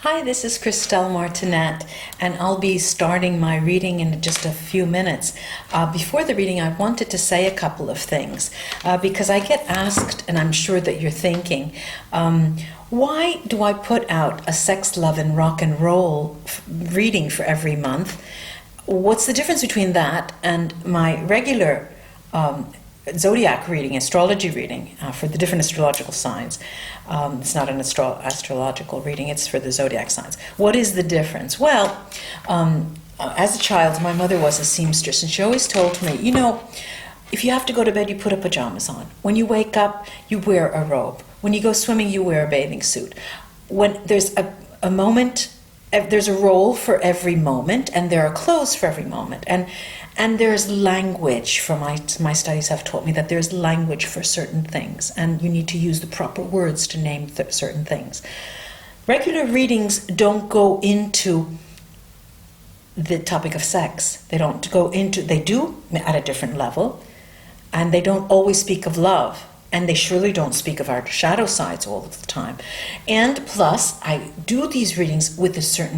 Hi, this is Christelle Martinette, and I'll be starting my reading in just a few minutes. Before the reading, I wanted to say a couple of things, because I get asked, and I'm sure that you're thinking, why do I put out a sex, love, and rock and roll reading for every month? What's the difference between that and my regular zodiac reading, astrology reading for the different astrological signs? It's not an astrological reading, it's for the zodiac signs. What is the difference? Well, as a child, my mother was a seamstress, and she always told me, you know, if you have to go to bed, you put a pajamas on. When you wake up, you wear a robe. When you go swimming, you wear a bathing suit. When there's a moment, there's a role for every moment, and there are clothes for every moment. And there's language, from my studies have taught me that there's language for certain things, and you need to use the proper words to name certain things. Regular readings don't go into the topic of sex. They do at a different level, and they don't always speak of love, and they surely don't speak of our shadow sides all of the time. And plus, I do these readings with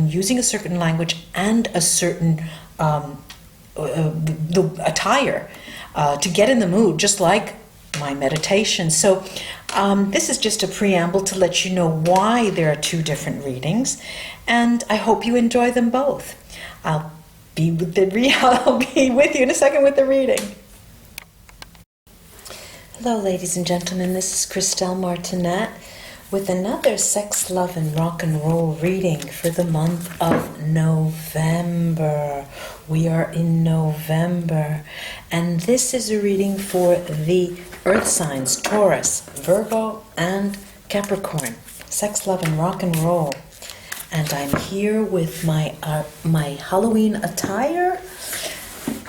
using a certain language and a certain the attire to get in the mood, just like my meditation. So this is just a preamble to let you know why there are two different readings, and I hope you enjoy them both. I'll be with you in a second with the reading. Hello, ladies and gentlemen. This is Christelle Martinette with another sex, love, and rock and roll reading for the month of November. We are in November, and this is a reading for the earth signs, Taurus, Virgo, and Capricorn. Sex, love, and rock and roll. And I'm here with my Halloween attire,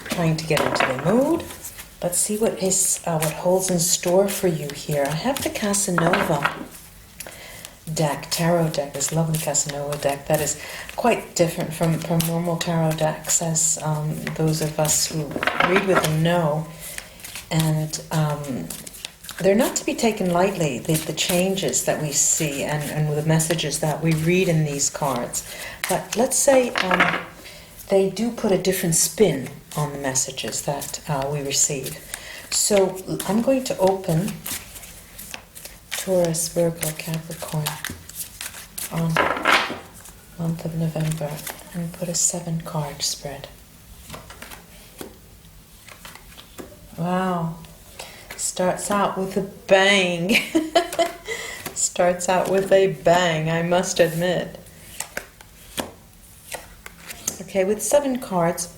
trying to get into the mood. Let's see what holds in store for you here. I have the Casanova deck, tarot deck, this lovely Casanova deck that is quite different from normal tarot decks, as those of us who read with them know. And they're not to be taken lightly, the changes that we see and the messages that we read in these cards. But let's say they do put a different spin on the messages that we receive. So I'm going to open Taurus, Virgo, Capricorn on month of November and put a 7-card spread. Wow. Starts out with a bang. Starts out with a bang, I must admit. Okay, with 7 cards,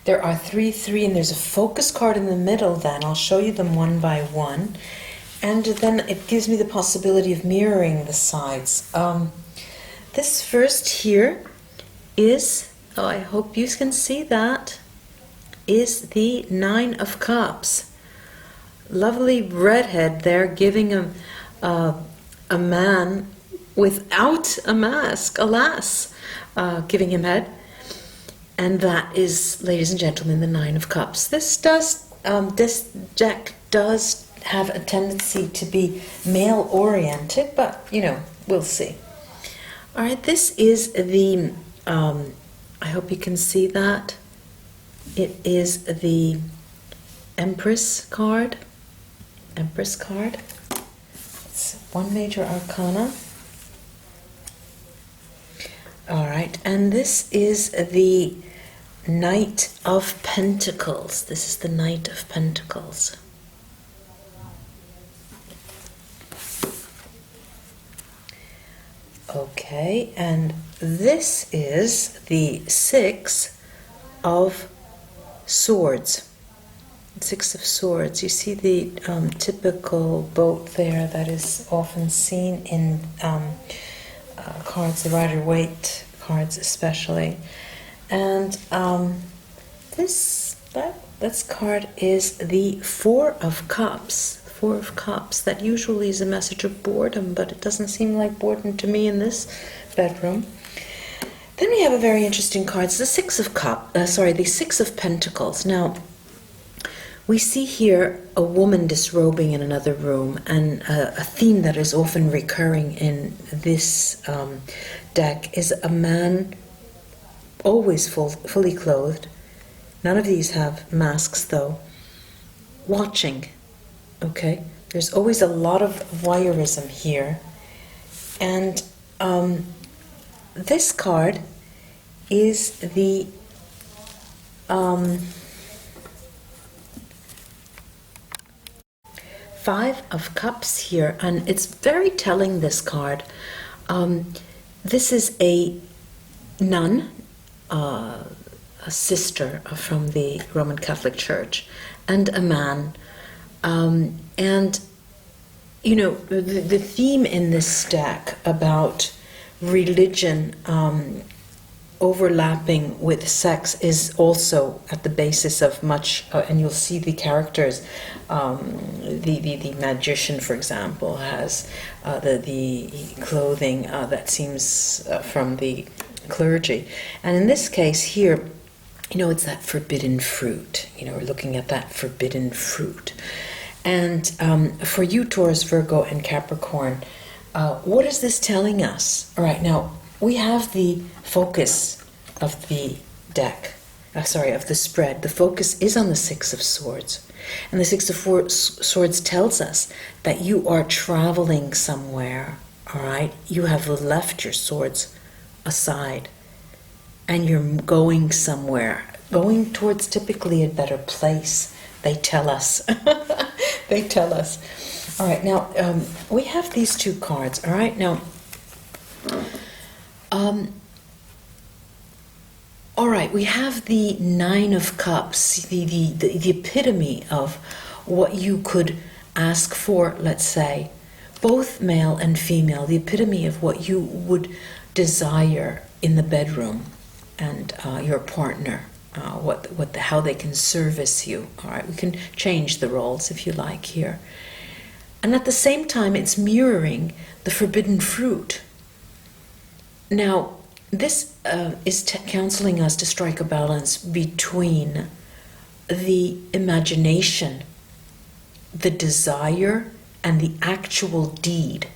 there are 3, and there's a focus card in the middle then. I'll show you them one by one. And then it gives me the possibility of mirroring the sides. This first here is, I hope you can see that, is the 9 of Cups. Lovely redhead there, giving a man without a mask, alas, giving him head. And that is, ladies and gentlemen, the 9 of Cups. This deck does have a tendency to be male-oriented, but, you know, we'll see. All right, this is the, I hope you can see that. It is the Empress card. Empress card. It's one major arcana. All right, and this is the Knight of Pentacles. This is the Knight of Pentacles. Okay, and this is the 6 of Swords. 6 of Swords. You see the typical boat there that is often seen in cards, the Rider-Waite cards especially. And this card is the 4 of Cups. 4 of Cups. That usually is a message of boredom, but it doesn't seem like boredom to me in this bedroom. Then we have a very interesting card. It's the 6 of the 6 of Pentacles. Now, we see here a woman disrobing in another room, and a theme that is often recurring in this deck is a man always fully clothed. None of these have masks though. Watching, okay? There's always a lot of voyeurism here. And this card is the Five of Cups here, and it's very telling, this card. This is a nun, a sister from the Roman Catholic Church, and a man. And, you know, the theme in this deck about religion overlapping with sex is also at the basis of much, and you'll see the characters. The magician, for example, has the clothing that seems from the clergy. And in this case here, you know, it's that forbidden fruit. You know, we're looking at that forbidden fruit. And for you, Taurus, Virgo, and Capricorn, what is this telling us? All right, now, we have the focus of the deck, of the spread. The focus is on the Six of Swords. And the Six of Swords tells us that you are traveling somewhere, all right? You have left your swords aside, and you're going somewhere, going towards typically a better place, they tell us. They tell us. All right, now, we have these two cards, all right? Now, all right, we have the Nine of Cups, the epitome of what you could ask for, let's say, both male and female, the epitome of what you would desire in the bedroom and your partner, how they can service you. All right, we can change the roles if you like here. And at the same time, it's mirroring the forbidden fruit. Now, this is counseling us to strike a balance between the imagination, the desire, and the actual deed,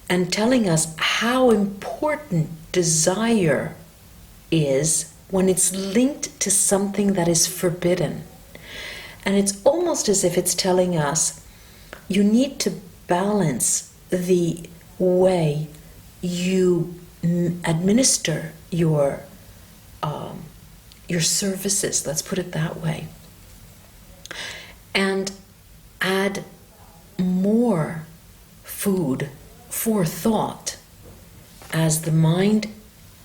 and telling us how important desire is when it's linked to something that is forbidden. And it's almost as if it's telling us you need to balance the way you administer your services, let's put it that way, and add more food for thought, as the mind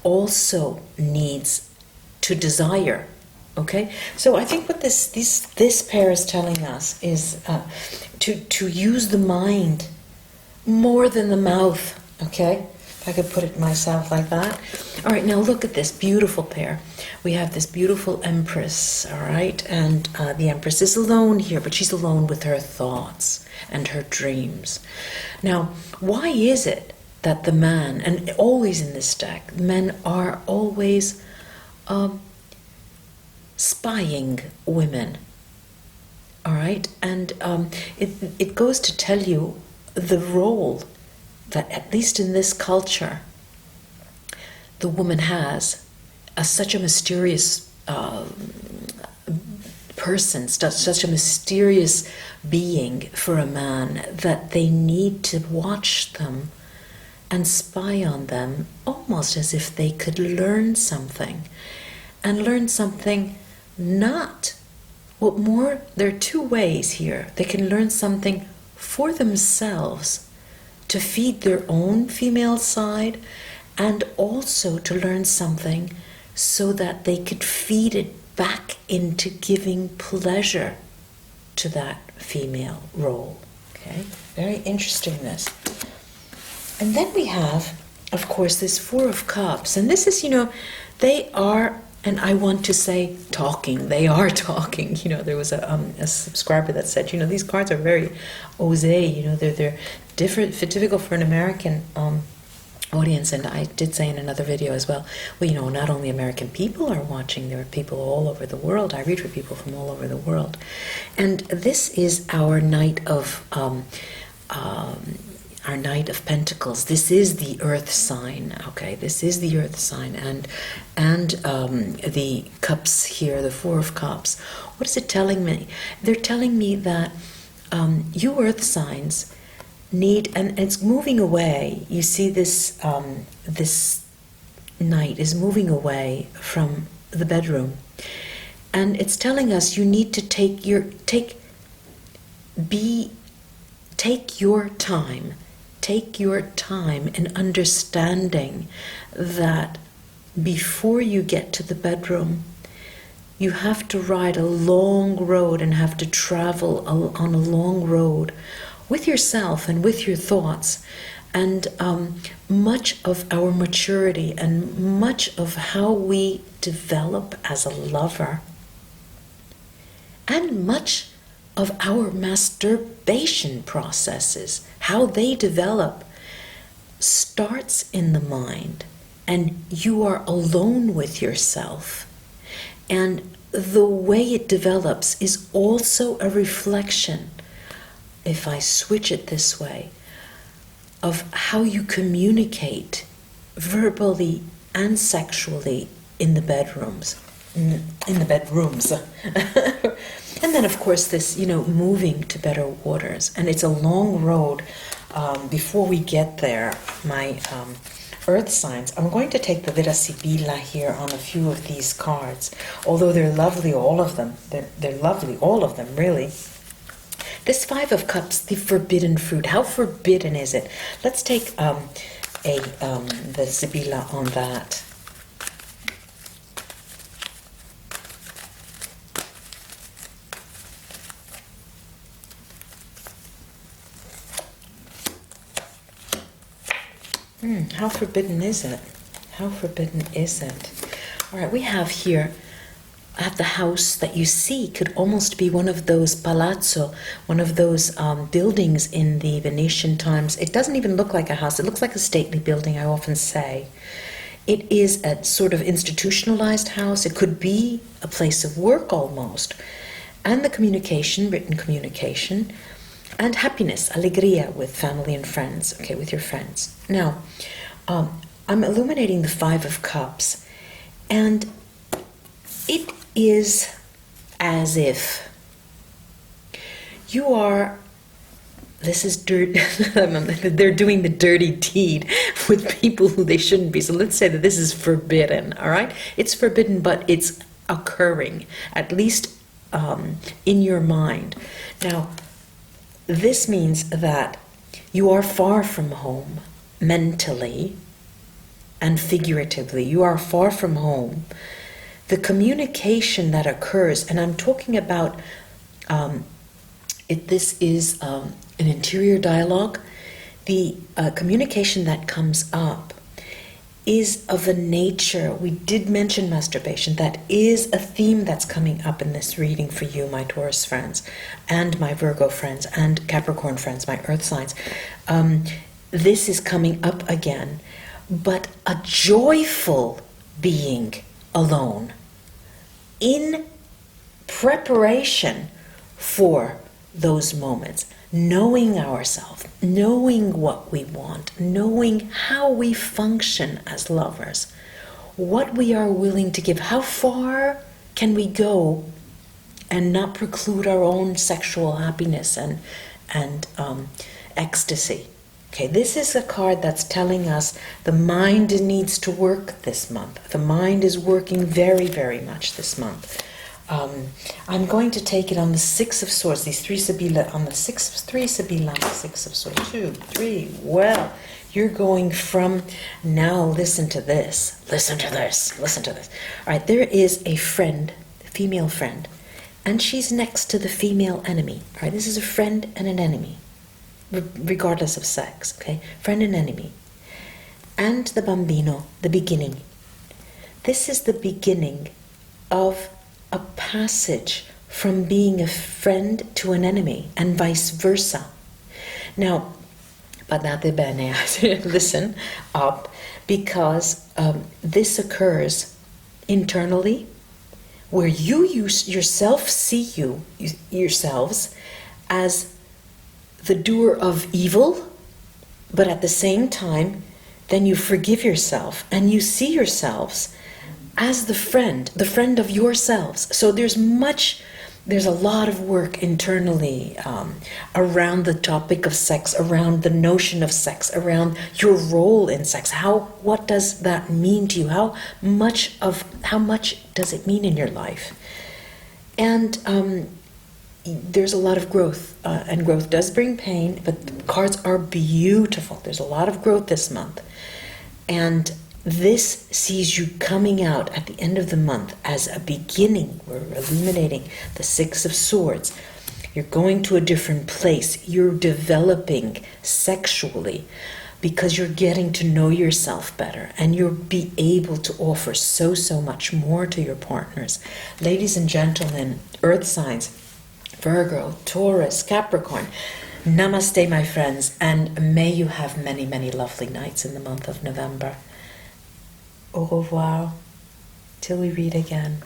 also needs to desire. Okay, so I think what this pair is telling us is to use the mind more than the mouth. Okay, if I could put it myself like that. All right, now look at this beautiful pair. We have this beautiful Empress, all right, and the Empress is alone here, but she's alone with her thoughts and her dreams. Now, why is it that the man, and always in this deck, men are always spying women, all right? And it goes to tell you the role that, at least in this culture, the woman has as such a mysterious person, such a mysterious being for a man, that they need to watch them and spy on them, almost as if they could learn something. And learn something not, well, more, there are two ways here. They can learn something for themselves to feed their own female side, and also to learn something so that they could feed it back into giving pleasure to that female role. Okay, very interesting, this. And then we have, of course, this Four of Cups, and this is, you know, they are, and I want to say talking, they are talking. You know, there was a subscriber that said, you know, these cards are very osé, you know, they're different, typical for an American audience, and I did say in another video as well, well, you know, not only American people are watching, there are people all over the world. I read for people from all over the world. And this is our Knight of Pentacles. This is the Earth sign, okay? This is the Earth sign, and the cups here, the Four of Cups. What is it telling me? They're telling me that you Earth signs need, and it's moving away. You see this this Knight is moving away from the bedroom, and it's telling us you need to take your time. Take your time in understanding that before you get to the bedroom, you have to ride a long road and have to travel on a long road with yourself and with your thoughts. And much of our maturity and much of how we develop as a lover, and much of our masturbation processes, how they develop, starts in the mind, and you are alone with yourself. And the way it develops is also a reflection, if I switch it this way, of how you communicate verbally and sexually in the bedrooms. And then, of course, this, you know, moving to better waters. And it's a long road before we get there, my Earth signs. I'm going to take the Vera Sibilla here on a few of these cards, although they're lovely, all of them. They're lovely, all of them, really. This Five of Cups, the forbidden fruit. How forbidden is it? Let's take the Sibilla on that. How forbidden is it? How forbidden is it? All right, we have here, at the house that you see, could almost be one of those palazzo, one of those buildings in the Venetian times. It doesn't even look like a house. It looks like a stately building, I often say. It is a sort of institutionalized house. It could be a place of work almost. And the communication, written communication, and happiness, alegria, with family and friends, okay, with your friends. Now, I'm illuminating the Five of Cups, and it is as if you are, this is dirt, they're doing the dirty deed with people who they shouldn't be. So let's say that this is forbidden, all right? It's forbidden, but it's occurring, at least in your mind. Now, this means that you are far from home mentally and figuratively. You are far from home. The communication that occurs, and I'm talking about, this is an interior dialogue. The communication that comes up is of a nature, we did mention masturbation, that is a theme that's coming up in this reading for you, my Taurus friends, and my Virgo friends, and Capricorn friends, my Earth signs. This is coming up again, but a joyful being alone in preparation for those moments, knowing ourselves, knowing what we want, knowing how we function as lovers, what we are willing to give, how far can we go and not preclude our own sexual happiness and ecstasy. Okay, this is a card that's telling us the mind needs to work this month. The mind is working very, very much this month. I'm going to take it on the Six of Swords, these three Sibilla, on the three Sibilla on the Six of Swords. 2, 3, well, you're going from, now listen to this, listen to this, listen to this. All right, there is a friend, a female friend, and she's next to the female enemy. All right, this is a friend and an enemy, regardless of sex, okay? Friend and enemy. And the bambino, the beginning. This is the beginning of a passage from being a friend to an enemy, and vice versa. Now, Badate bene, listen up, because this occurs internally, where yourself see yourselves as the doer of evil, but at the same time, then you forgive yourself and you see yourselves as the friend of yourselves. So there's a lot of work internally around the topic of sex, around the notion of sex, around your role in sex. What does that mean to you? How much does it mean in your life? And there's a lot of growth, and growth does bring pain, but the cards are beautiful. There's a lot of growth this month. And this sees you coming out at the end of the month as a beginning. We're illuminating the Six of Swords. You're going to a different place. You're developing sexually because you're getting to know yourself better, and you'll be able to offer so much more to your partners. Ladies and gentlemen, earth signs, Virgo, Taurus, Capricorn, namaste, my friends, and may you have many, many lovely nights in the month of November. Au revoir, till we read again.